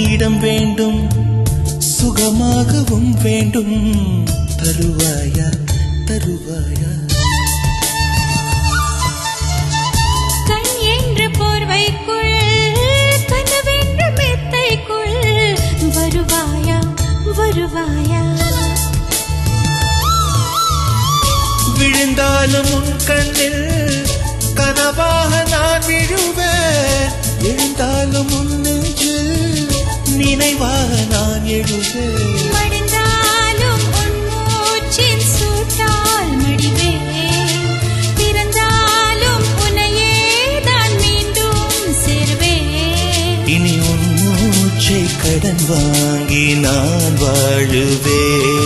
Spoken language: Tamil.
இடம் வேண்டும் சுகமாகவும் வேண்டும் தருவாயா தருவாயா கண் என்ற போர்வைக்குள் கனவென்ற மெத்தைக்குள் வருவாயா வருவாயா விழுந்தாலும் உன் கண்ணில் கனவாக நான் விழுவேன் எழுந்தாலும் உன் நெஞ்சில் நினைவாக நான் எழுவேன் மடிந்தாலும் உன் மூச்சின் சூட்டால் மடிவேன் பிறந்தாலும் உன்னையே தான் மீண்டும் சேர்வேன் இனி உன் மூச்சை கடன் வாங்கி நான் வாழுவேன்